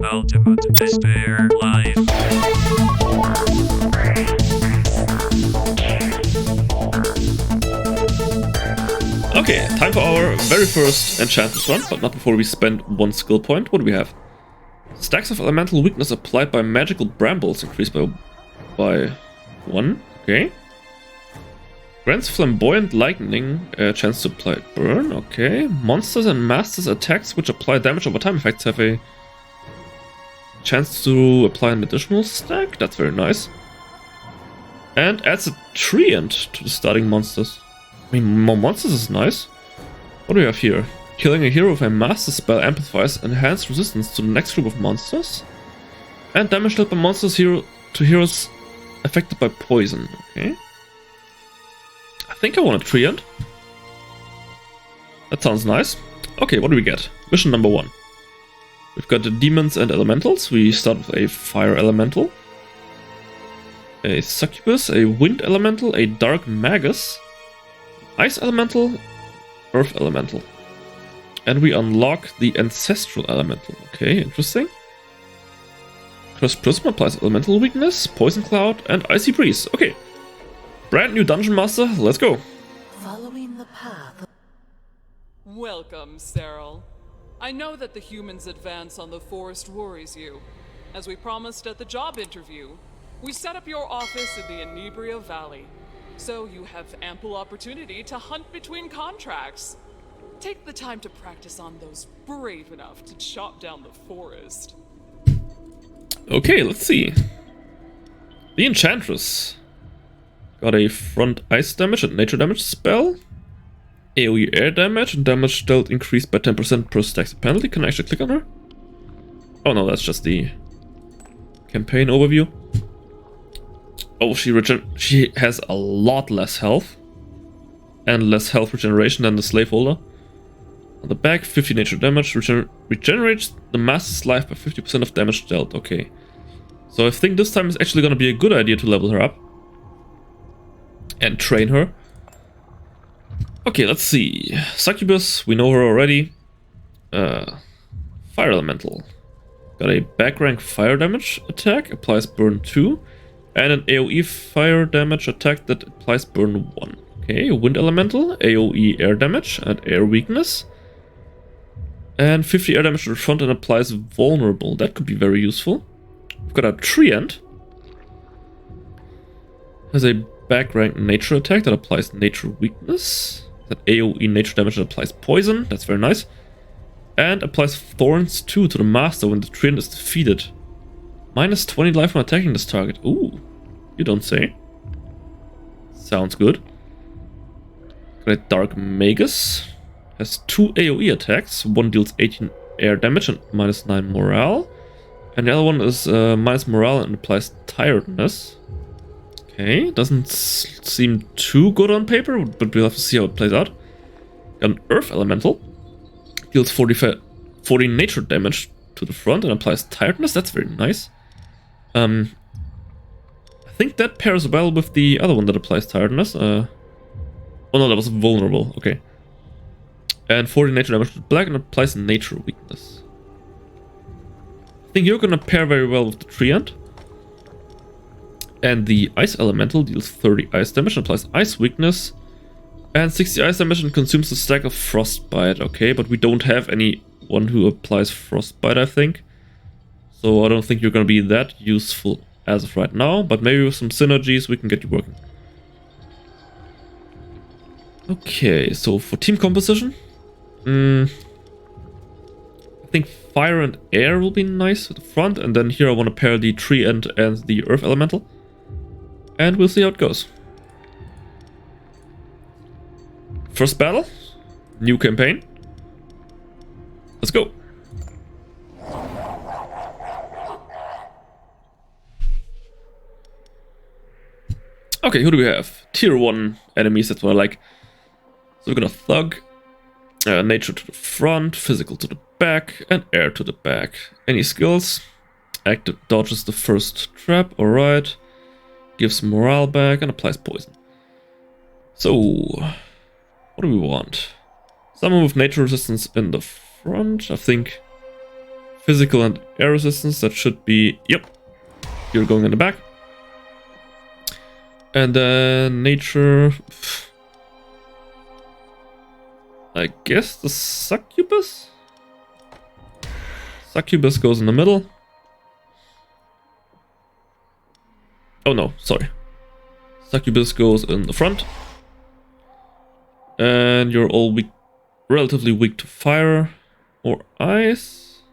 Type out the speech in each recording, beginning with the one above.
Ultimate Despair Live. Okay, time for our very first Enchantress run, but not before we spend one skill point. What do we have? Stacks of elemental weakness applied by magical brambles increased by 1. Okay. Grants flamboyant lightning chance to apply burn. Okay. Monsters and masters attacks which apply damage over time effects have a chance to apply an additional stack. That's very nice. And adds a treant to the starting monsters. I mean, more monsters is nice. What do we have here? Killing a hero with a master spell amplifies enhanced resistance to the next group of monsters. And damage dealt by monsters to heroes affected by poison. Okay. I think I want a treant. That sounds nice. Okay, what do we get? Mission number 1. We've got the demons and elementals. We start with a fire elemental, a succubus, a wind elemental, a dark magus, ice elemental, earth elemental. And we unlock the ancestral elemental. Okay, interesting. Curse Prism applies elemental weakness, poison cloud, and icy breeze. Okay. Brand new dungeon master, let's go. Following the path. Welcome, Cyril. I know that the humans' advance on the forest worries you. As we promised at the job interview, we set up your office in the Inebria Valley, so you have ample opportunity to hunt between contracts. Take the time to practice on those brave enough to chop down the forest. Okay, let's see. The Enchantress got a front ice damage and nature damage spell, AoE air damage, and damage dealt increased by 10% per stacks penalty. Can I actually click on her? Oh no, that's just the campaign overview. Oh, she has a lot less health and less health regeneration than the slaveholder. On the back, 50 nature damage, regenerates the master's life by 50% of damage dealt. Okay. So I think this time is actually going to be a good idea to level her up and train her. Okay, let's see. Succubus, we know her already. Fire elemental. Got a back rank fire damage attack, applies burn 2. And an AoE fire damage attack that applies burn 1. Okay, wind elemental, AoE air damage and air weakness. And 50 air damage to the front and applies vulnerable. That could be very useful. We've got a treant. Has a back rank nature attack that applies nature weakness. That AoE nature damage that applies poison. That's very nice. And applies thorns 2 to the master when the treant is defeated. Minus 20 life when attacking this target. Ooh, you don't say. Sounds good. Got a dark magus. Has 2 AoE attacks. One deals 18 air damage and minus 9 morale. And the other one is minus morale and applies tiredness. Okay, doesn't seem too good on paper, but we'll have to see how it plays out. Got an earth elemental. Deals 40 nature damage to the front and applies tiredness. That's very nice. I think that pairs well with the other one that applies tiredness. Oh no, that was vulnerable. Okay. And 40 nature damage to black and applies nature weakness. I think you're gonna pair very well with the treant. And the ice elemental deals 30 ice damage and applies ice weakness. And 60 ice damage and consumes a stack of frostbite. Okay, but we don't have anyone who applies frostbite, I think. So I don't think you're gonna be that useful as of right now, but maybe with some synergies we can get you working. Okay, so for team composition, I think fire and air will be nice at the front, and then here I want to pair the treant and the earth elemental, and we'll see how it goes. First battle, new campaign. Let's go. Okay, who do we have? Tier 1 enemies, that's what I like. So we're gonna thug, nature to the front, physical to the back, and air to the back. Any skills? Active dodges the first trap, alright. Gives morale back and applies poison. So, what do we want? Someone with nature resistance in the front. I think physical and air resistance, that should be... Yep. You're going in the back. And then nature... I guess the succubus? Succubus goes in the middle. Oh no, sorry. Succubus goes in the front. And you're all weak, relatively weak to fire or ice.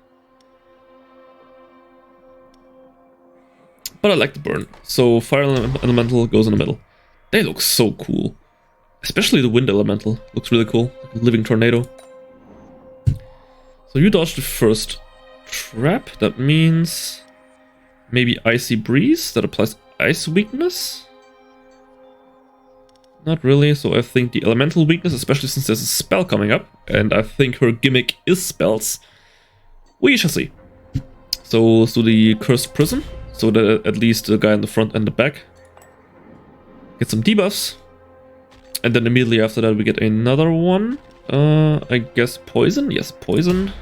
But I like the burn. So fire elemental goes in the middle. They look so cool. Especially the wind elemental looks really cool. Like a living tornado. So you dodged the first trap. That means maybe icy breeze. That applies ice weakness. Not really, so I think the elemental weakness, especially since there's a spell coming up, and I think her gimmick is spells. We shall see. So let's do the Cursed Prison, so that at least the guy in the front and the back get some debuffs. And then immediately after that we get another one. I guess poison? Yes, poison.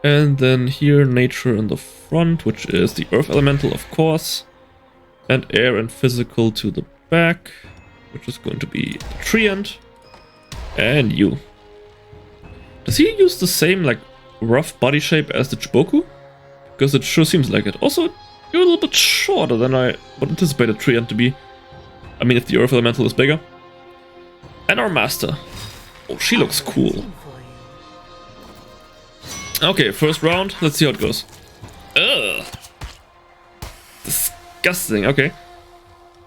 And then here nature in the front, which is the earth elemental, of course. And air and physical to the back, which is going to be the treant. And you. Does he use the same, like, rough body shape as the Chiboku? Because it sure seems like it. Also, you're a little bit shorter than I would anticipate a treant to be. I mean, if the earth elemental is bigger. And our master. Oh, she looks cool. Okay, first round. Let's see how it goes. Ugh. Disgusting, okay.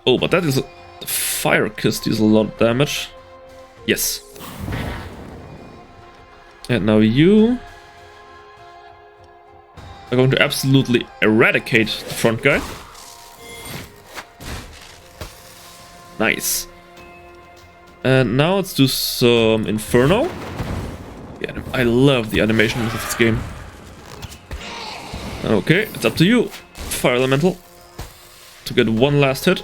Oh, but that is a... The fire kiss deals a lot of damage. Yes. And now you are going to absolutely eradicate the front guy. Nice. And now let's do some Inferno. Yeah, I love the animation of this game. Okay, it's up to you, Fire Elemental, to get one last hit.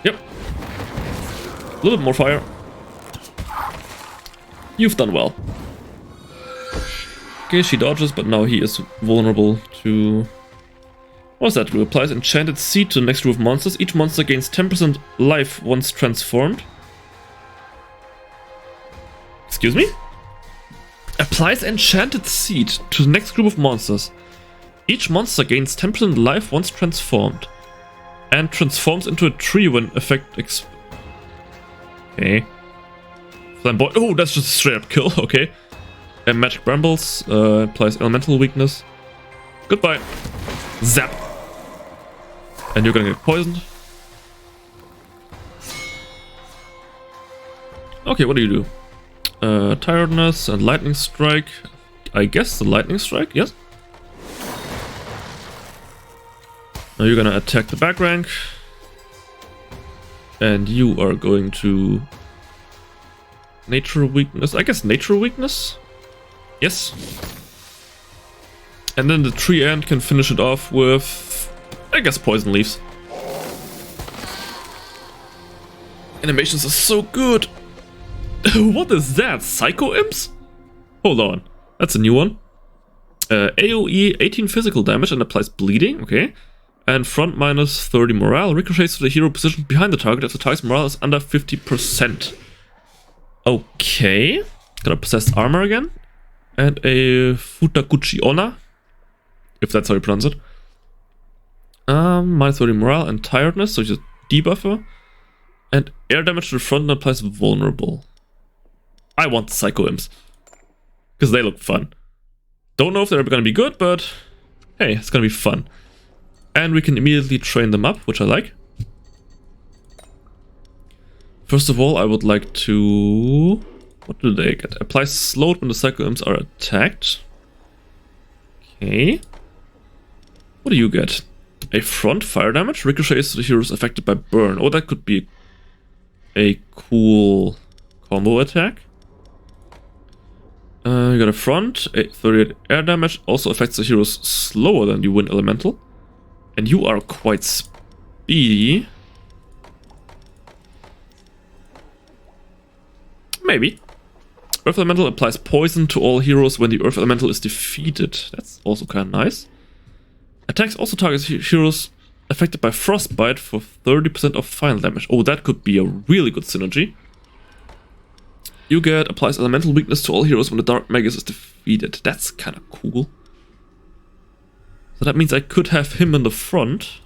Yep. A little bit more fire. You've done well. Okay, she dodges, but now he is vulnerable to... What's that? Applies Enchanted Seed to the next group of monsters. Each monster gains 10% life once transformed. Excuse me? Applies Enchanted Seed to the next group of monsters. Each monster gains 10% life once transformed. And transforms into a tree when effect Okay. Flamboyant. Oh, that's just a straight up kill. Okay. And Magic Brambles applies elemental weakness. Goodbye. Zap. And you're gonna get poisoned. Okay, what do you do? Tiredness and Lightning Strike. I guess the Lightning Strike, yes. Now you're gonna attack the back rank. And you are going to... Nature Weakness. I guess Nature Weakness? Yes. And then the tree ant can finish it off with... I guess Poison Leaves. Animations are so good! What is that? Psycho Imps? Hold on. That's a new one. AoE 18 physical damage and applies bleeding. Okay. And front minus 30 morale. Ricochets to the hero positioned behind the target if the target's morale is under 50%. Okay. Got a possessed armor again. And a Futakuchi Onna. If that's how you pronounce it. Minus 30 morale and tiredness, so just debuffer. And air damage to the front and applies vulnerable. I want the Psycho Imps. Because they look fun. Don't know if they're gonna be good, but hey, it's gonna be fun. And we can immediately train them up, which I like. First of all, I would like to... What do they get? Apply slowed when the Psycho Imps are attacked. Okay. What do you get? A front fire damage. Ricochets to the heroes affected by burn. Oh, that could be a cool combo attack. You got a front, 38 air damage, also affects the heroes slower than the wind elemental. And you are quite speedy. Maybe. Earth Elemental applies poison to all heroes when the Earth Elemental is defeated. That's also kind of nice. Attacks also target heroes affected by Frostbite for 30% of final damage. Oh, that could be a really good synergy. You get applies elemental weakness to all heroes when the Dark Magus is defeated. That's kind of cool. So that means I could have him in the front.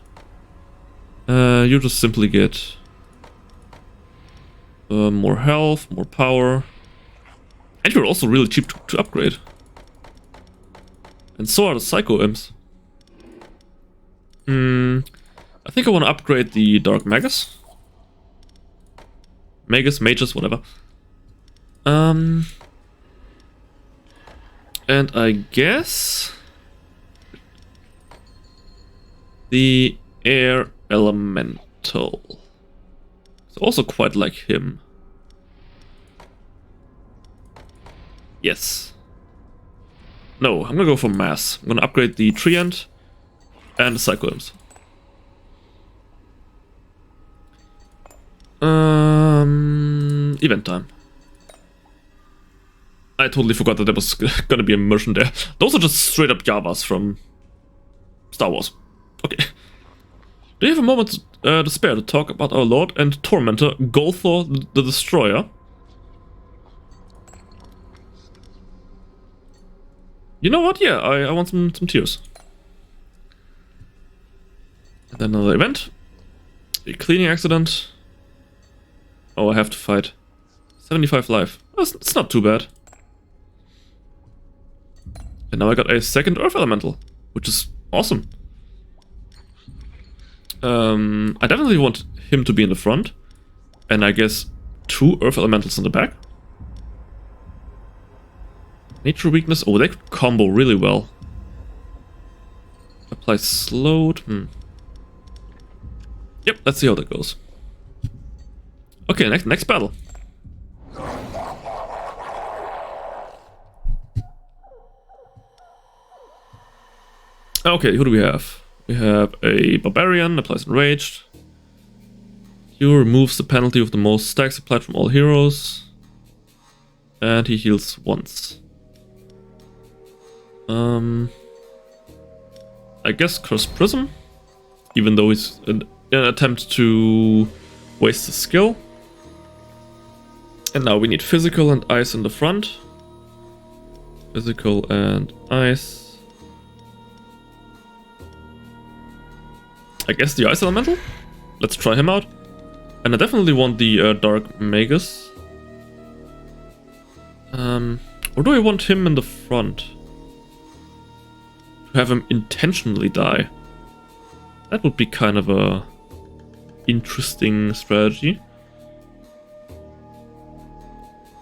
You just simply get more health, more power. And you're also really cheap to upgrade. And so are the Psycho Imps. I think I want to upgrade the Dark Magus. Magus, whatever. And I guess the Air Elemental. It's also quite like him. Yes. No, I'm gonna go for Mass. I'm gonna upgrade the Treant and the Psycho Imps. Event time. I totally forgot that there was gonna be a merchant there. Those are just straight up Javas from Star Wars. Okay. Do you have a moment to spare to talk about our Lord and Tormentor, Golthor the Destroyer? You know what? Yeah, I want some tears. And then another event. A cleaning accident. Oh, I have to fight. 75 life. It's not too bad. And now I got a second Earth Elemental, which is awesome. I definitely want him to be in the front. And I guess 2 Earth Elementals in the back. Nature weakness. Oh, they could combo really well. Apply slowed. Yep, let's see how that goes. Okay, next battle. Okay, who do we have? We have a Barbarian, applies Enraged. He removes the penalty of the most stacks applied from all heroes. And he heals once. I guess Curse Prism. Even though it's an attempt to waste the skill. And now we need Physical and Ice in the front. Physical and Ice. I guess the Ice Elemental? Let's try him out. And I definitely want the Dark Magus. Or do I want him in the front? To have him intentionally die. That would be kind of a interesting strategy.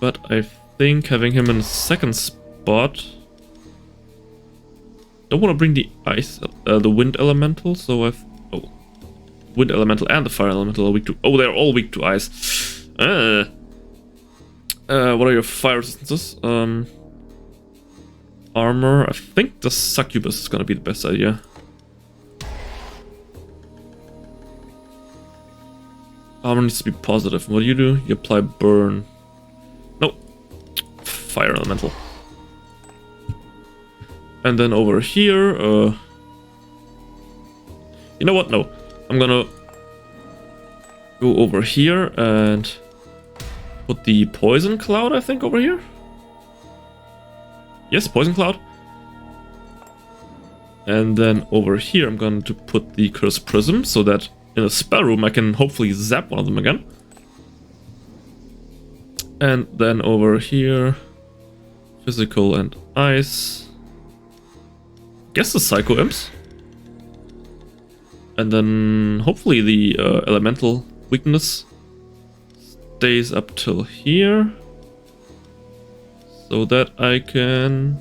But I think having him in the second spot... Don't want to bring the ice, the wind elemental, so I've... Oh. Wind elemental and the fire elemental are weak to... Oh, they're all weak to ice. What are your fire resistances? Armor. I think the succubus is gonna be the best idea. Armor needs to be positive. What do? You apply burn. No. Fire elemental. And then over here, you know what? No. I'm gonna go over here and put the poison cloud, I think, over here. Yes, poison cloud. And then over here, I'm going to put the Curse Prism so that in a spell room I can hopefully zap one of them again. And then over here, Physical and Ice. Guess the Psycho Imps. And then hopefully the Elemental weakness stays up till here. So that I can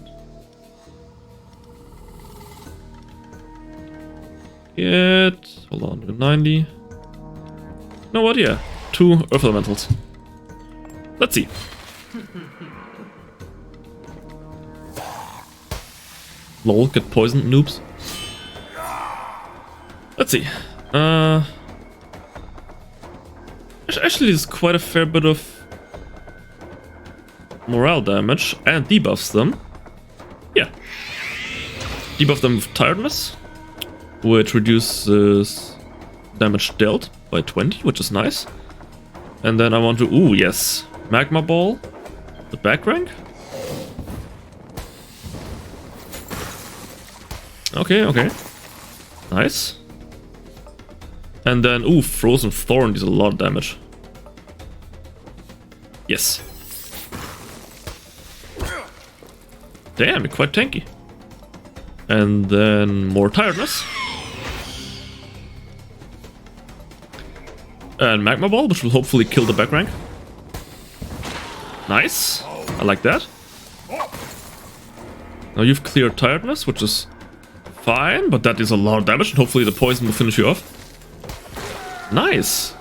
get... Hold on, to 90. You know what? Yeah, 2 Earth Elementals. Let's see. Lol, get poisoned, noobs. Let's see. Actually, there's quite a fair bit of morale damage and debuffs them. Yeah. Debuff them with tiredness, which reduces damage dealt by 20, which is nice. And then I want to, ooh, yes, magma ball, the back rank. Okay. Nice. And then, ooh, frozen thorn does a lot of damage. Yes. Damn, you're quite tanky. And then more tiredness. And magma ball, which will hopefully kill the back rank. Nice. I like that. Now you've cleared tiredness, which is fine, but that is a lot of damage, and hopefully the poison will finish you off. Nice.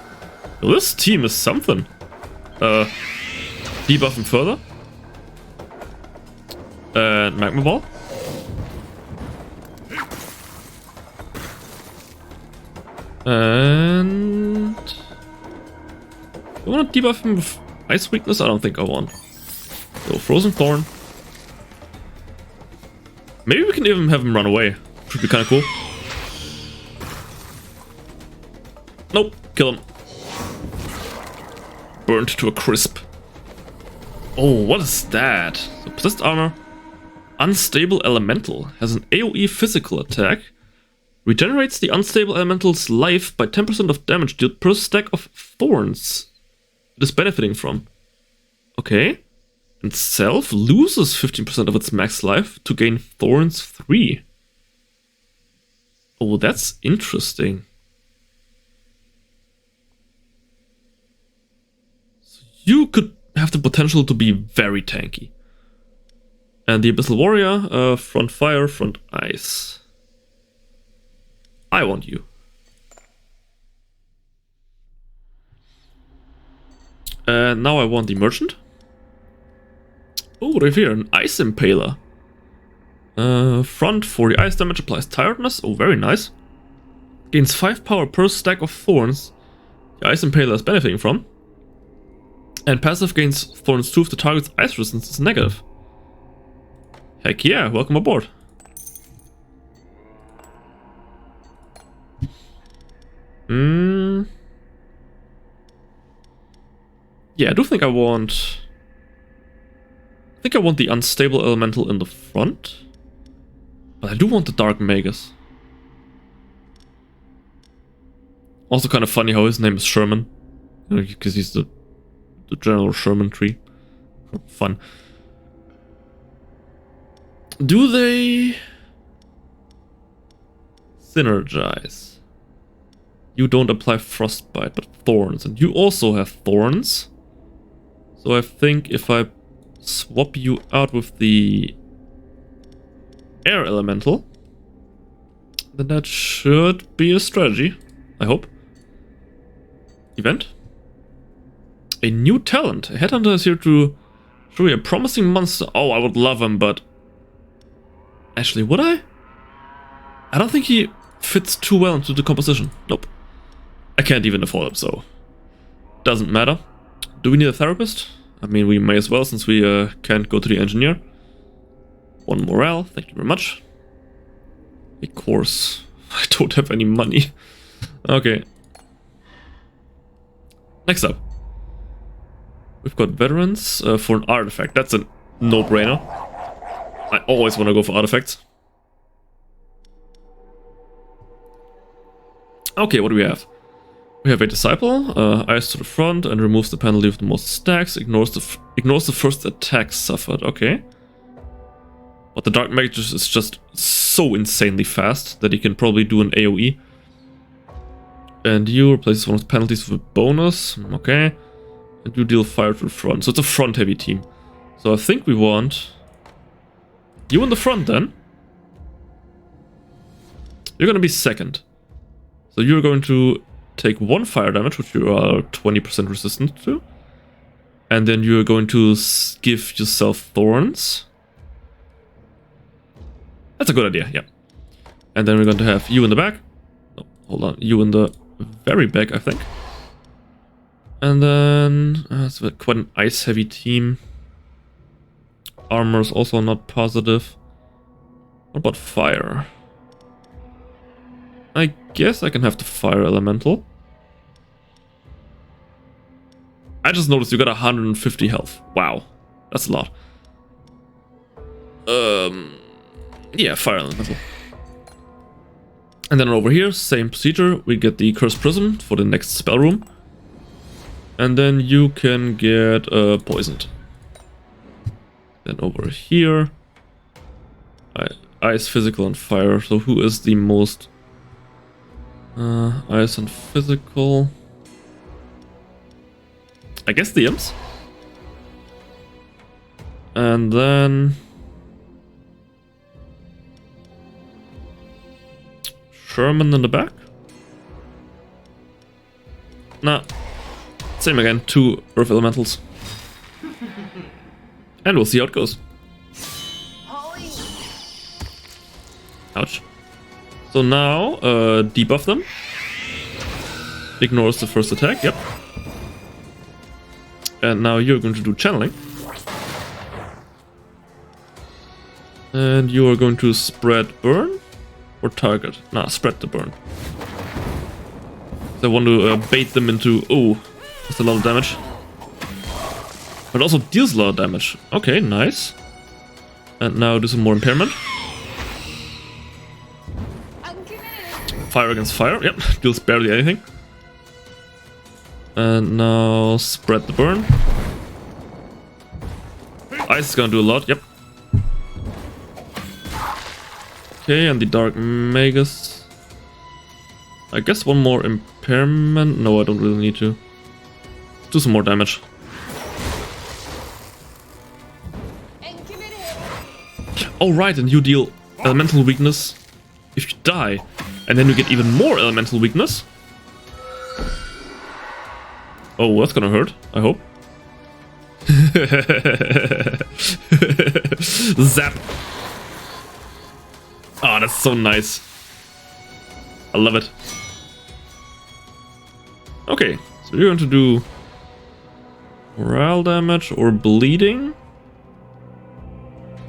Well, this team is something. Debuff him further. And magma ball. And I want to debuff him with ice weakness? I don't think I want. So frozen thorn. Maybe we can even have him run away. Should be kind of cool. Nope, kill him. Burnt to a crisp. Oh, what is that? So possessed armor. Unstable elemental has an AoE physical attack. Regenerates the unstable elemental's life by 10% of damage dealt per stack of thorns it is benefiting from. Okay. And self loses 15% of its max life to gain thorns 3. Oh, that's interesting. So you could have the potential to be very tanky. And the Abyssal Warrior, front fire, front ice. I want you. And now I want the Merchant. Oh, what do I have here? An Ice Impaler. Front for the ice damage, applies tiredness. Oh, very nice. Gains 5 power per stack of thorns the Ice Impaler is benefiting from. And passive gains thorns 2 if the target's ice resistance is negative. Heck yeah, welcome aboard. Yeah, I do think I want... I think I want the unstable elemental in the front. But I do want the Dark Magus. Also kind of funny how his name is Sherman. You know, because he's the General Sherman tree. Fun. Do they... synergize? You don't apply frostbite, but thorns. And you also have thorns. So I think if I swap you out with the air elemental, then that should be a strategy. I hope. Event. A new talent. A headhunter is here to show you a promising monster. Oh, I would love him, but... Actually, would I? I don't think he fits too well into the composition. Nope. I can't even afford him, so... Doesn't matter. Do we need a therapist? I mean, we may as well, since we can't go to the engineer. 1 morale, thank you very much. Of course, I don't have any money. Okay. Next up. We've got veterans for an artifact. That's a no-brainer. I always want to go for artifacts. Okay, what do we have? We have a disciple, eyes to the front, and removes the penalty of the most stacks, ignores the first attack suffered. Okay. But the Dark Magus is just so insanely fast that he can probably do an AoE. And you replaces one of the penalties with a bonus. Okay. And you deal fire to the front. So it's a front heavy team. So I think we want you in the front then. You're gonna be second. So you're going to take 1 fire damage, which you are 20% resistant to. And then you're going to give yourself thorns. That's a good idea, yeah. And then we're going to have you in the back. No, hold on, you in the very back, I think. And then it's quite an ice heavy team. Armor is also not positive. What about fire? I guess I can have the fire elemental. I just noticed you got 150 health. Wow, that's a lot. Yeah, fire elemental. And then over here, same procedure. We get the Cursed Prism for the next spell room. And then you can get poisoned. Then over here, ice, physical, and fire. So who is the most ice and physical? I guess the imps. And then Sherman in the back. Nah. Same again, 2 earth elementals. And we'll see how it goes. Ouch. So now, debuff them. Ignores the first attack, yep. And now you're going to do channeling. And you are going to spread burn or target? Nah, spread the burn. I want to bait them into... Oh, that's a lot of damage. But also deals a lot of damage. Okay, nice. And now do some more impairment. Fire against fire. Yep, deals barely anything. And now spread the burn. Ice is gonna do a lot, yep. Okay, and the Dark Magus. I guess one more impairment. No, I don't really need to. Do some more damage. Oh right, and you deal elemental weakness if you die. And then you get even more elemental weakness. Oh, that's gonna hurt, I hope. Zap. Oh, that's so nice. I love it. Okay, so you're going to do morale damage or bleeding.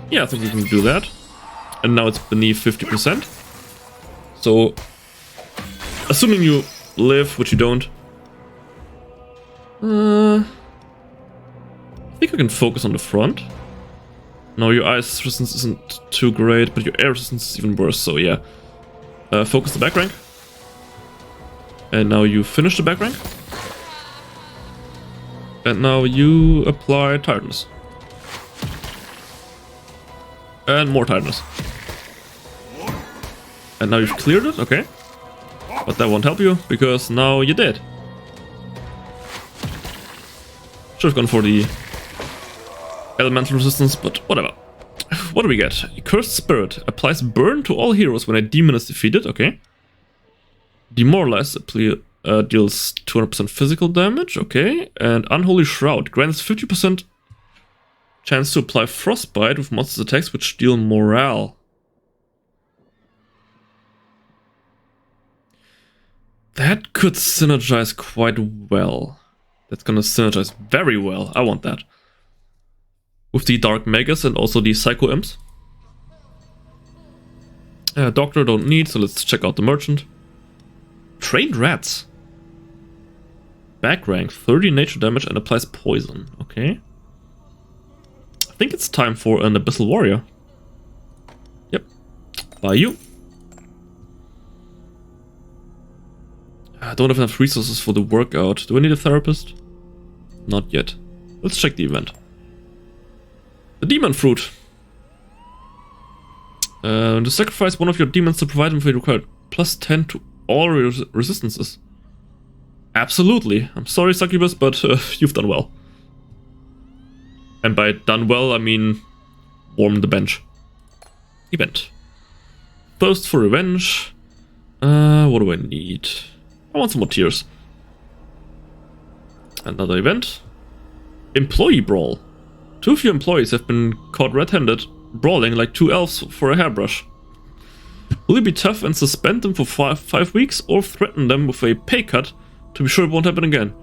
Yeah, I think you can do that. And now it's beneath 50%. So, assuming you live, which you don't, I think I can focus on the front. No, your ice resistance isn't too great, but your air resistance is even worse, so yeah. Focus the back rank. And now you finish the back rank. And now you apply tiredness. And more tiredness. And now you've cleared it, okay. But that won't help you, because now you're dead. Should have gone for the elemental resistance, but whatever. What do we get? A Cursed Spirit applies burn to all heroes when a demon is defeated, okay. Demoralize deals 200% physical damage, okay. And Unholy Shroud grants 50% chance to apply Frostbite with monsters attacks which deal morale. That could synergize quite well. That's gonna synergize very well. I want that. With the Dark Magus and also the Psycho Imps. Doctor don't need, so let's check out the Merchant. Trained Rats. Back rank, 30 nature damage and applies poison. Okay. I think it's time for an Abyssal Warrior. Yep. By you. I don't have enough resources for the workout. Do I need a therapist? Not yet. Let's check the event. The Demon Fruit. To sacrifice one of your demons to provide him with a required plus 10 to all resistances. Absolutely. I'm sorry, Succubus, but you've done well. And by done well, I mean warm the bench. Event. Thirst for revenge. What do I need? I want some more tears. Another event. Employee Brawl. 2 of your employees have been caught red-handed, brawling like 2 elves for a hairbrush. Will you be tough and suspend them for 5 weeks, or threaten them with a pay cut to be sure it won't happen again?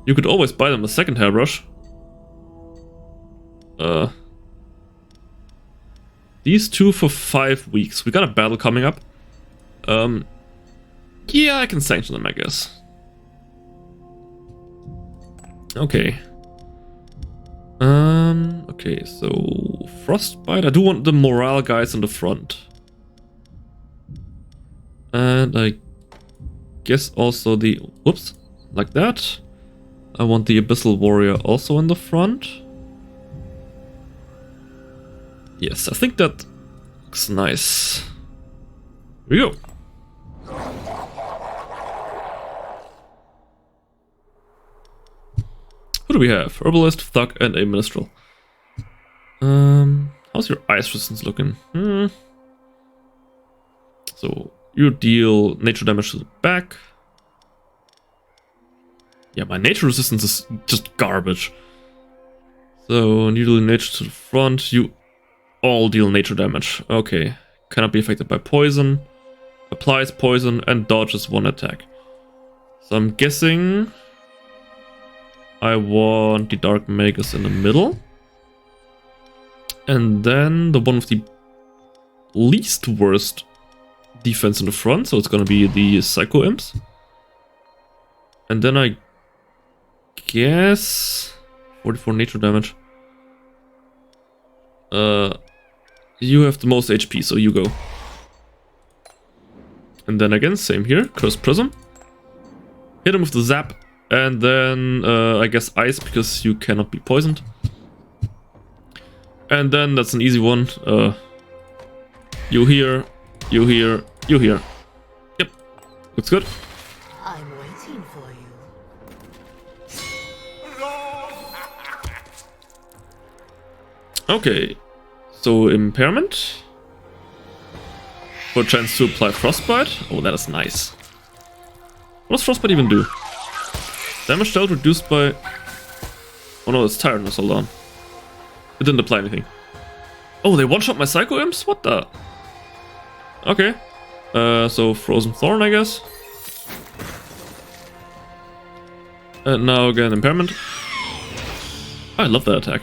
You could always buy them a second hairbrush. These two for 5 weeks. We got a battle coming up. Yeah, I can sanction them, I guess. Okay. Okay, so Frostbite. I do want the morale guys in the front. And I guess also the... Whoops. Like that. I want the Abyssal Warrior also in the front. Yes, I think that looks nice. Here we go. Who do we have? Herbalist, Thug, and a Minstrel. How's your ice resistance looking? So you deal nature damage to the back. Yeah, my nature resistance is just garbage. So you deal nature to the front. You all deal nature damage. Okay. Cannot be affected by poison. Applies poison and dodges 1 attack. So I'm guessing I want the Dark Magus in the middle. And then the one with the least worst defense in the front. So it's gonna be the Psycho Imps. And then I guess 44 nature damage. You have the most HP, so you go. And then again, same here, Cursed Prism. Hit him with the zap, and then I guess ice because you cannot be poisoned. And then that's an easy one. You here, you here, you here. Yep, looks good. I'm waiting for you. Okay, so impairment. For a chance to apply Frostbite. Oh, that is nice. What does Frostbite even do? Damage dealt reduced by... Oh no, it's tiredness, hold on. It didn't apply anything. Oh, they one-shot my Psycho Imps? What the? Okay. So Frozen Thorn, I guess. And now again, impairment. Oh, I love that attack.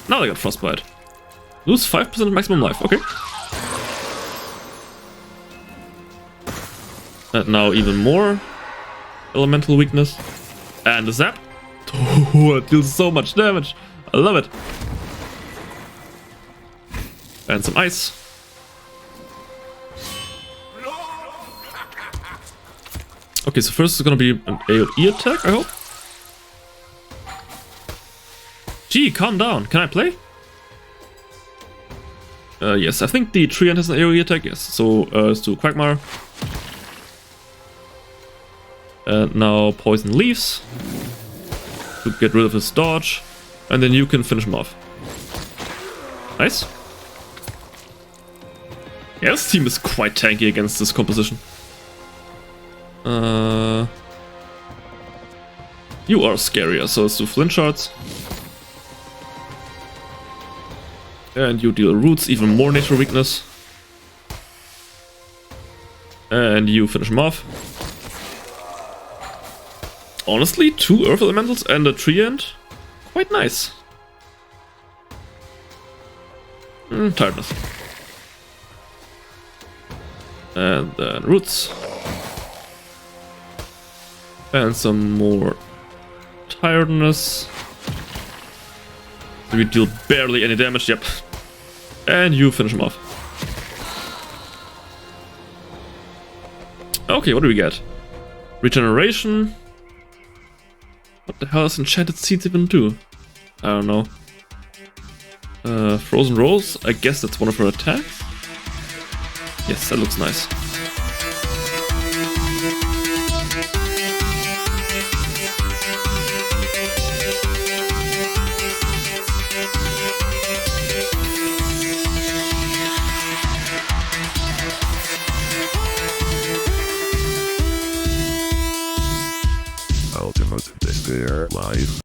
Now they got Frostbite. Lose 5% of maximum life, okay. And now even more elemental weakness. And a zap. Oh, it deals so much damage. I love it. And some ice. Okay, so first it's gonna be an AoE attack, I hope. Gee, calm down. Can I play? Yes, I think the Treant has an AoE attack, yes. So, let's do Quagmire. And now Poison Leaves. To get rid of his dodge. And then you can finish him off. Nice. Yeah, this team is quite tanky against this composition. You are scarier, so let's do Flint Shards. And you deal roots, even more nature weakness. And you finish him off. Honestly, 2 Earth Elementals and a Treant. Quite nice. Tiredness. And then roots. And some more tiredness. So we deal barely any damage, yep. And you finish him off. Okay, what do we get? Regeneration. What the hell does Enchanted Seeds even do? I don't know. Frozen Rose, I guess that's one of her attacks. Yes, that looks nice. Ultimate Despair Live.